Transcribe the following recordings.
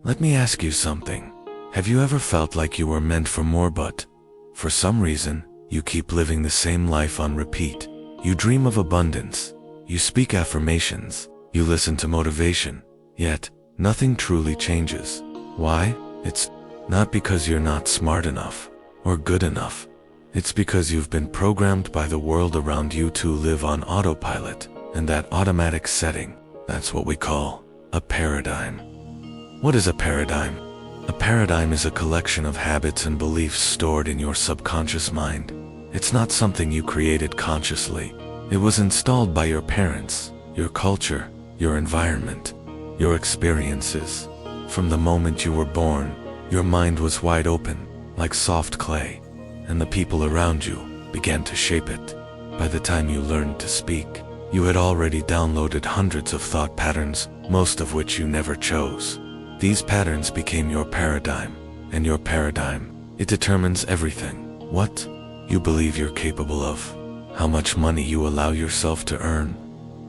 Let me ask you something. Have you ever felt like you were meant for more but, for some reason, you keep living the same life on repeat? You dream of abundance, you speak affirmations, you listen to motivation, yet nothing truly changes. Why? It's not because you're not smart enough or good enough. It's because you've been programmed by the world around you to live on autopilot, and that automatic setting, that's what we call a paradigm. What is a paradigm? A paradigm is a collection of habits and beliefs stored in your subconscious mind. It's not something you created consciously. It was installed by your parents, your culture, your environment, your experiences. From the moment you were born, your mind was wide open, like soft clay, and the people around you began to shape it. By the time you learned to speak, you had already downloaded hundreds of thought patterns, most of which you never chose. These patterns became your paradigm, and your paradigm, it determines everything. What you believe you're capable of, how much money you allow yourself to earn,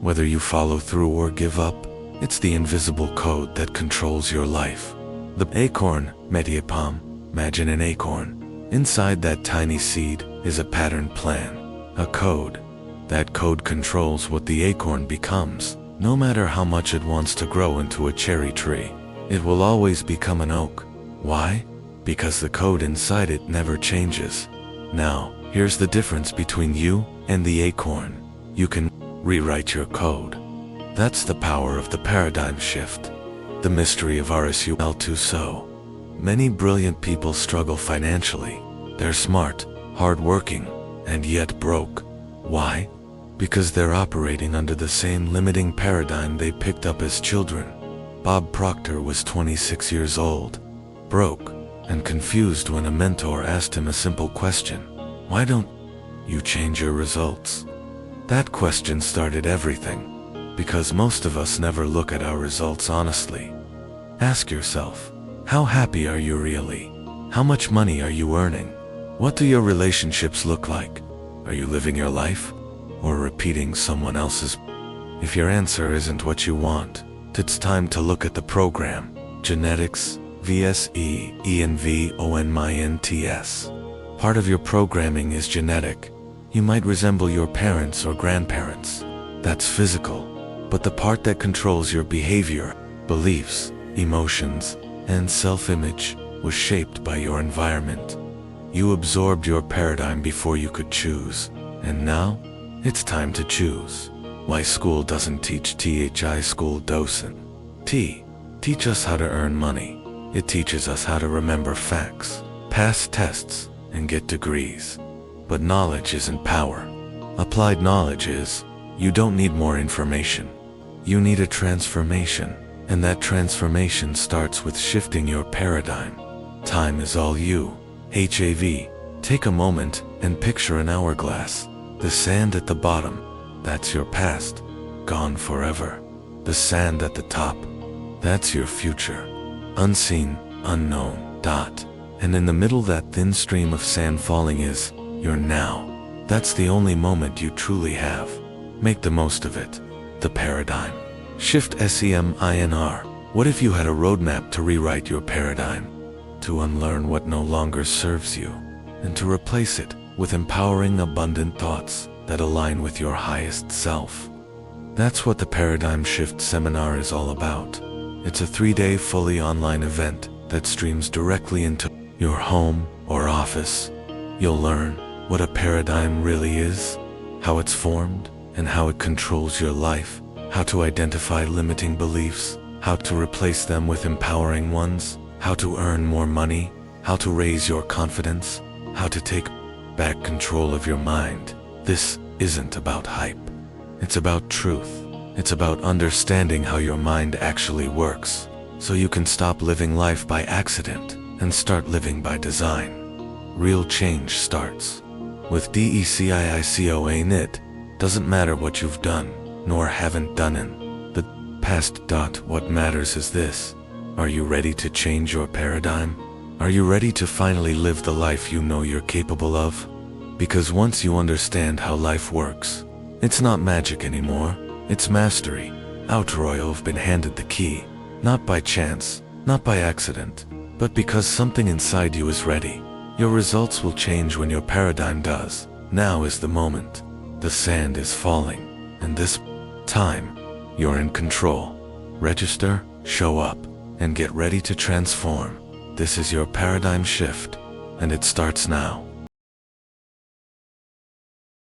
whether you follow through or give up. It's the invisible code that controls your life. The acorn, Mediapalm, imagine an acorn. Inside that tiny seed is a pattern plan, a code. That code controls what the acorn becomes. No matter how much it wants to grow into a cherry tree, it will always become an oak. Why? Because the code inside it never changes. Now, here's the difference between you and the acorn. You can rewrite your code. That's the power of the paradigm shift. The mystery of RSUL2. Many brilliant people struggle financially. They're smart, hardworking, and yet broke. Why? Because they're operating under the same limiting paradigm they picked up as children. Bob Proctor was 26 years old, broke, and confused when a mentor asked him a simple question. Why don't you change your results? That question started everything, because most of us never look at our results honestly. Ask yourself, how happy are you really? How much money are you earning? What do your relationships look like? Are you living your life, or repeating someone else's? If your answer isn't what you want, it's time to look at the program. Genetics, VSEENVONMINTS. Part of your programming is genetic. You might resemble your parents or grandparents. That's physical. But the part that controls your behavior, beliefs, emotions, and self-image was shaped by your environment. You absorbed your paradigm before you could choose. And now, it's time to choose. Why school doesn't teach THI school docent. Teach us how to earn money. It teaches us how to remember facts, pass tests, and get degrees. But knowledge isn't power. Applied knowledge is. You don't need more information. You need a transformation, and that transformation starts with shifting your paradigm. Time is all you. HAV. Take a moment and picture an hourglass. The sand at the bottom, that's your past, gone forever. The sand at the top, that's your future, unseen, unknown, dot. And in the middle, that thin stream of sand falling is your now. That's the only moment you truly have. Make the most of it. The paradigm shift SEMINR. What if you had a roadmap to rewrite your paradigm, to unlearn what no longer serves you, and to replace it with empowering, abundant thoughts that align with your highest self? That's what the Paradigm Shift Seminar is all about. It's a 3-day fully online event that streams directly into your home or office. You'll learn what a paradigm really is, how it's formed, and how it controls your life, how to identify limiting beliefs, how to replace them with empowering ones, how to earn more money, how to raise your confidence, how to take back control of your mind. This isn't about hype. It's about truth. It's about understanding how your mind actually works, so you can stop living life by accident and start living by design. Real change starts with DECIICOA. Doesn't matter what you've done, nor haven't done in the past. What matters is this. Are you ready to change your paradigm? Are you ready to finally live the life you know you're capable of? Because once you understand how life works, it's not magic anymore, it's mastery. Outroy have been handed the key, not by chance, not by accident, but because something inside you is ready. Your results will change when your paradigm does. Now is the moment. The sand is falling, and this time, you're in control. Register, show up, and get ready to transform. This is your paradigm shift, and it starts now.